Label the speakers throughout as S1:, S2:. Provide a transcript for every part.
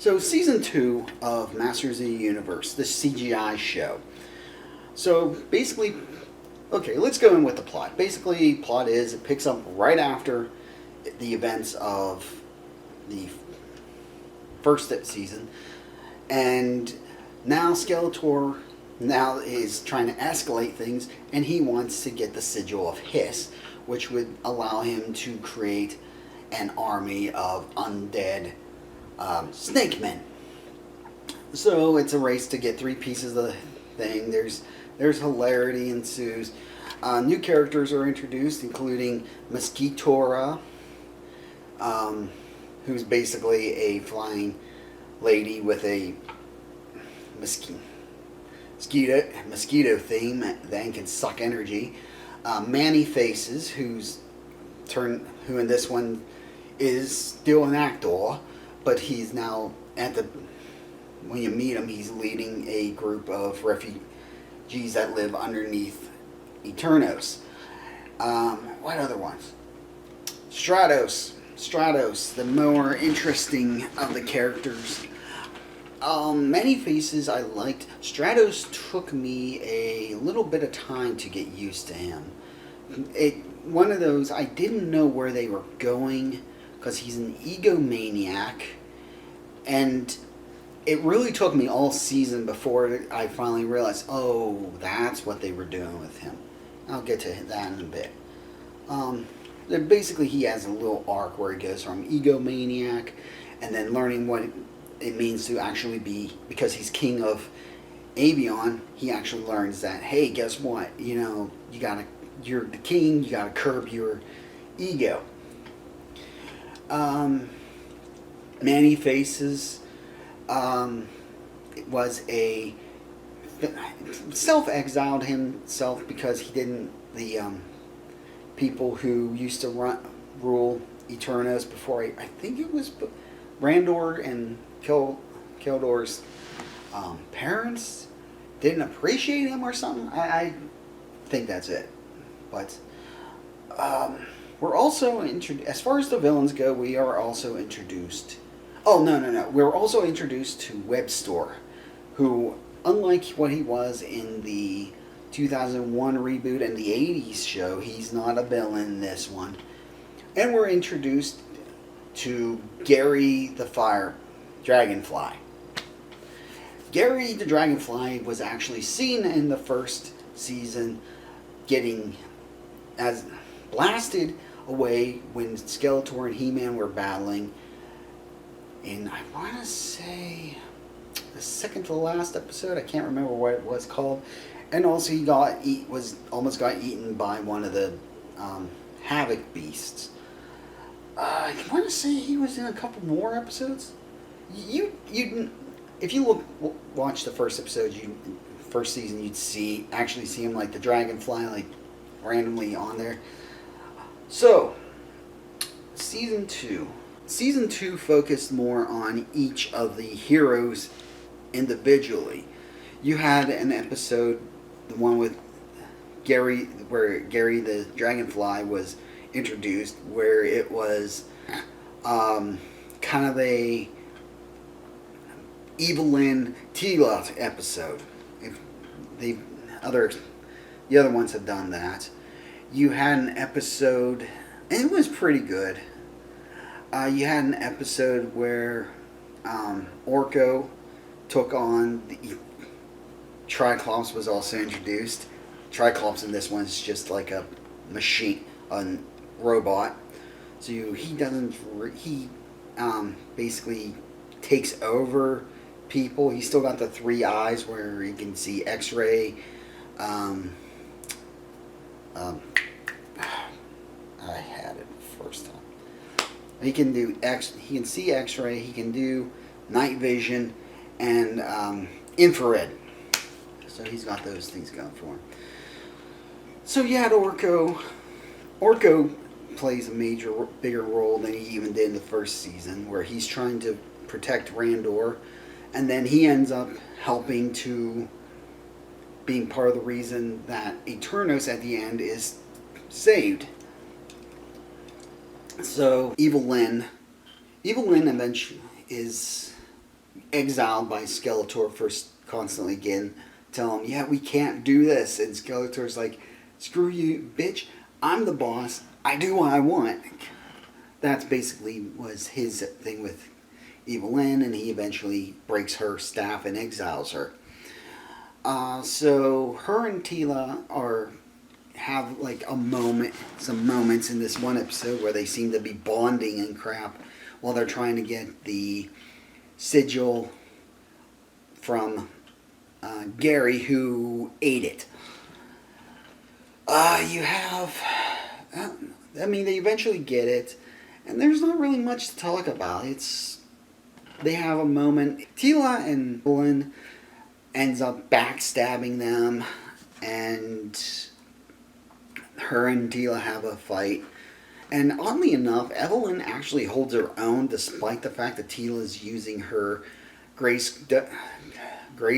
S1: So, season 2 of Masters of the Universe, the CGI show. So, basically, okay, let's go in with the plot. Basically, plot is it picks up right after the events of the first season, and now Skeletor now is trying to escalate things, and he wants to get the sigil of Hiss, which would allow him to create an army of undead snake men. So it's a race to get 3 pieces of the thing. There's hilarity ensues. New characters are introduced, including Mosquitora, who's basically a flying lady with a mosquito theme that can suck energy. Manny Faces, who in this one is still an actor, but he's now when you meet him, he's leading a group of refugees that live underneath Eternos. What other ones? Stratos, the more interesting of the characters. Many Faces I liked. Stratos took me a little bit of time to get used to him. One of those, I didn't know where they were going, because he's an egomaniac, and it really took me all season before I finally realized, oh, that's what they were doing with him. I'll get to that in a bit. Basically, he has a little arc where he goes from egomaniac and then learning what it means to actually be, because he's king of Avion, he actually learns that, hey, guess what? You're the king, you gotta curb your ego. Manny Faces was a self-exiled himself because he didn't the people who used to rule Eternos before I think it was Randor and Keldor's parents didn't appreciate him or something. I think that's it. But we're also introduced, as far as the villains go, we are also introduced. Oh, no. We're also introduced to Webstor, who, unlike what he was in the 2001 reboot and the 80s show, he's not a villain in this one. And we're introduced to Gary the Dragonfly. Gary the Dragonfly was actually seen in the first season getting as blasted away when Skeletor and He-Man were battling in, I want to say, the second to the last episode. I can't remember what it was called. And also he almost got eaten by one of the Havoc beasts. I want to say he was in a couple more episodes. If you watch the first episode, first season, you'd actually see him like the Dragonfly, like randomly on there. So, season 2. Season 2 focused more on each of the heroes individually. You had an episode, the one with Gary, where Gary the Dragonfly was introduced, where it was kind of a Evelyn Tila episode. If the other ones have done that. You had an episode, and it was pretty good. You had an episode where Orko took on the Triclops, was also introduced. Triclops in this one is just like a machine, a robot. So he basically takes over people. He's still got the 3 eyes where he can see X-ray. I had it first time. He can see X-ray. He can do night vision and infrared. So he's got those things going for him. So you had Orko. Orko plays a bigger role than he even did in the first season, where he's trying to protect Randor, and then he ends up helping to being part of the reason that Eternos at the end is saved. So Evil-Lyn eventually is exiled by Skeletor for constantly again telling him, yeah, we can't do this. And Skeletor's like, screw you, bitch. I'm the boss. I do what I want. That's basically was his thing with Evelyn, and he eventually breaks her staff and exiles her. So her and Teela have like some moments in this one episode where they seem to be bonding and crap while they're trying to get the sigil from Gary, who ate it. You have, they eventually get it, and there's not really much to talk about. They have a moment. Teela and Evelyn ends up backstabbing them, and her and Teela have a fight. And oddly enough, Evelyn actually holds her own despite the fact that Teela is using her Gray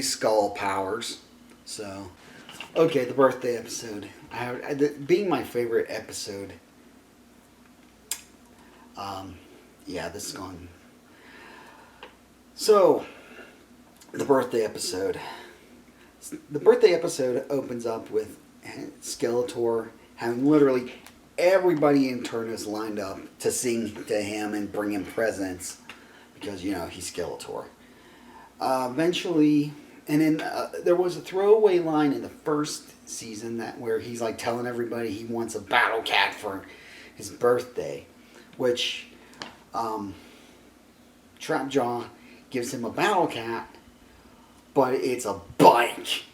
S1: Skull powers. So, okay, the birthday episode. Being my favorite episode. This is gone. So, the birthday episode. The birthday episode opens up with Skeletor having literally everybody in Eternos lined up to sing to him and bring him presents because, he's Skeletor. Eventually, and then there was a throwaway line in the first season where he's like telling everybody he wants a battle cat for his birthday, which Trapjaw gives him a battle cat, but it's a bike,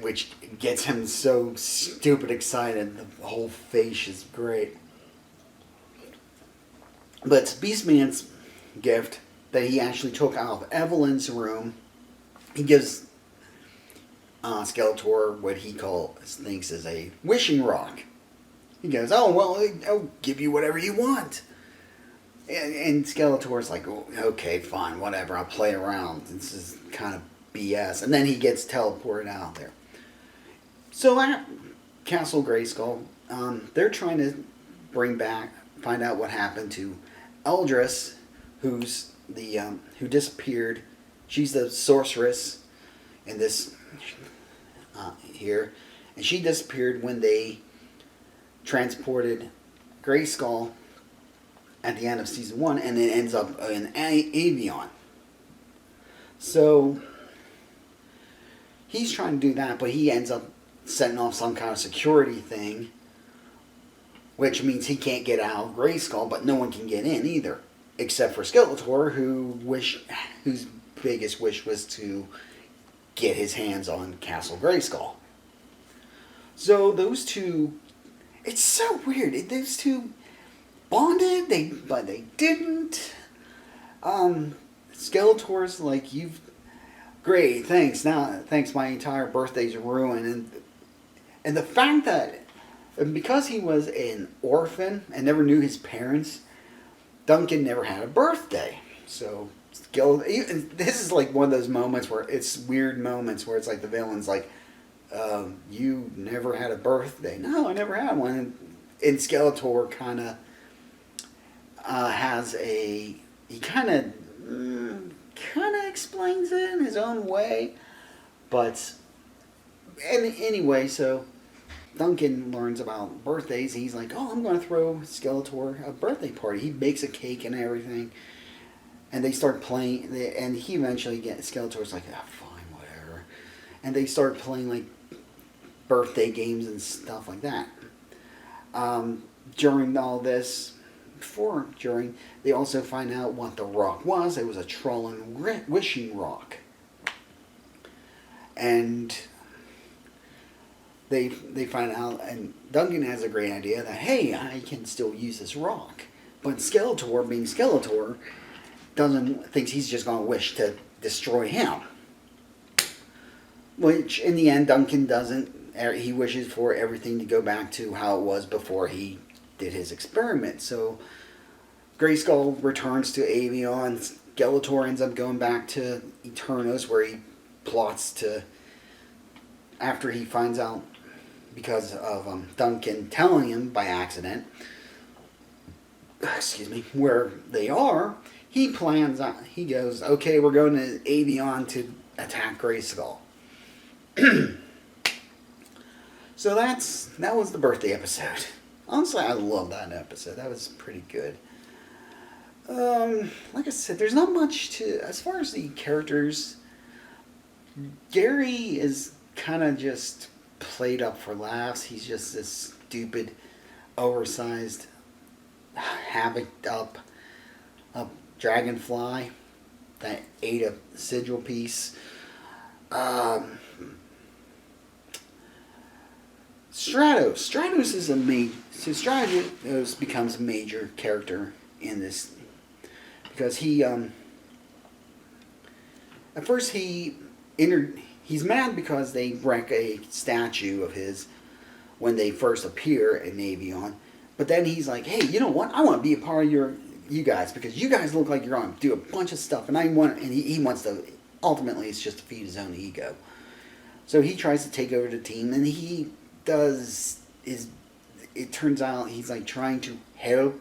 S1: which gets him so stupid excited. The whole face is great. But it's Beastman's gift that he actually took out of Evelyn's room. He gives Skeletor what he thinks is a wishing rock. He goes, oh, well, I'll give you whatever you want. And Skeletor's like, oh, okay, fine, whatever, I'll play around. This is kind of BS. And then he gets teleported out there. So at Castle Grayskull, they're trying to find out what happened to Eldris, who's who disappeared. She's the sorceress in this here, and she disappeared when they transported Grayskull at the end of season 1, and it ends up in Avion. So he's trying to do that, but he ends up setting off some kind of security thing, which means he can't get out of Grayskull, but no one can get in either, except for Skeletor, whose biggest wish was to get his hands on Castle Grayskull. So those two, it's so weird. Those two bonded, but they didn't. Skeletor's like, great, thanks. Thanks, my entire birthday's ruined. And the fact that, because he was an orphan and never knew his parents, Duncan never had a birthday. So, this is like one of those moments where it's weird moments where it's like the villain's like, you never had a birthday. No, I never had one. And Skeletor kind of he kind of explains it in his own way. But, anyway, so Duncan learns about birthdays. He's like, oh, I'm going to throw Skeletor a birthday party. He bakes a cake and everything. And they start playing, and he eventually Skeletor's like, fine, whatever. And they start playing, like, birthday games and stuff like that. During all this, they also find out what the rock was. It was a Trollan wishing rock. And they find out, and Duncan has a great idea that, hey, I can still use this rock. But Skeletor, being Skeletor, thinks he's just going to wish to destroy him. Which, in the end, Duncan doesn't. He wishes for everything to go back to how it was before he did his experiment. So, Grayskull returns to Avion. Skeletor ends up going back to Eternos, where he plots to, after he finds out, because of Duncan telling him by accident, where they are, he plans on. He goes, okay, we're going to Avion to attack Grayskull. So that was the birthday episode. Honestly, I love that episode. That was pretty good. Like I said, there's not much to as far as the characters. Gary is kind of just played up for laughs. He's just this stupid, oversized, havocked up dragonfly that ate a sigil piece. Stratos is Stratos becomes a major character in this because he at first he's mad because they wreck a statue of his when they first appear in Avion, but then he's like, hey, you know what? I want to be a part of you guys because you guys look like you're going to do a bunch of stuff, and he wants to. Ultimately, it's just to feed his own ego. So he tries to take over the team, and he does. It turns out he's like trying to help,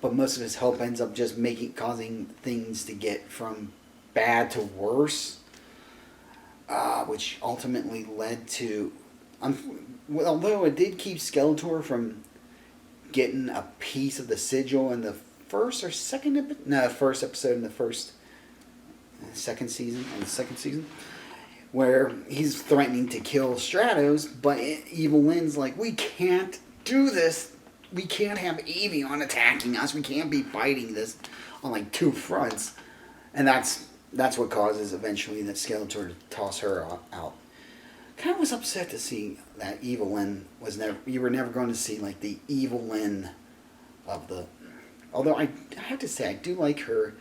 S1: but most of his help ends up just causing things to get from bad to worse, which ultimately led to. Although it did keep Skeletor from getting a piece of the sigil in the first episode in the second season, where he's threatening to kill Stratos, but Evil Lynn's like, we can't do this. We can't have Avion attacking us. We can't be fighting this on like two fronts, and that's what causes eventually that Skeletor to toss her out. Kind of was upset to see that Evil Lynn was never. You were never going to see like the Evil Lynn of the. Although I have to say I do like her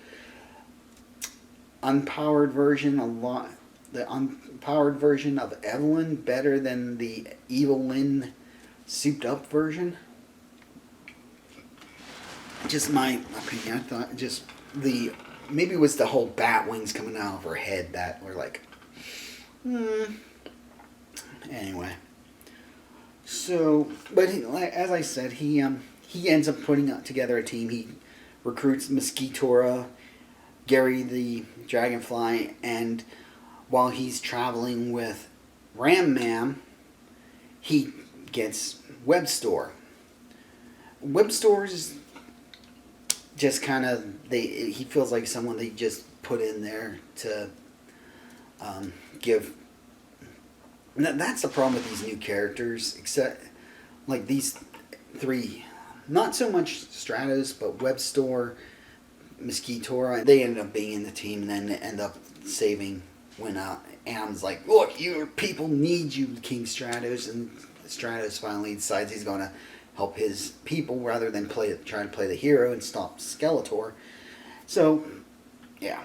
S1: unpowered version a lot. The unpowered version of Evelyn better than the Evil Lynn souped up version. Just my opinion. I thought just maybe it was the whole bat wings coming out of her head that were like, Anyway, so but as I said, he ends up putting together a team. He recruits Mosquitora, Gary the Dragonfly, and while he's traveling with Ram Man, he gets Webstor. Webstor's just kind of he feels like someone they just put in there to give. That's the problem with these new characters, except like these three, not so much Stratos, but Webstor, Mosquitora. They ended up being in the team and then end up saving when Am's like, look, your people need you, King Stratos, and Stratos finally decides he's going to help his people rather than try to play the hero and stop Skeletor. So, yeah.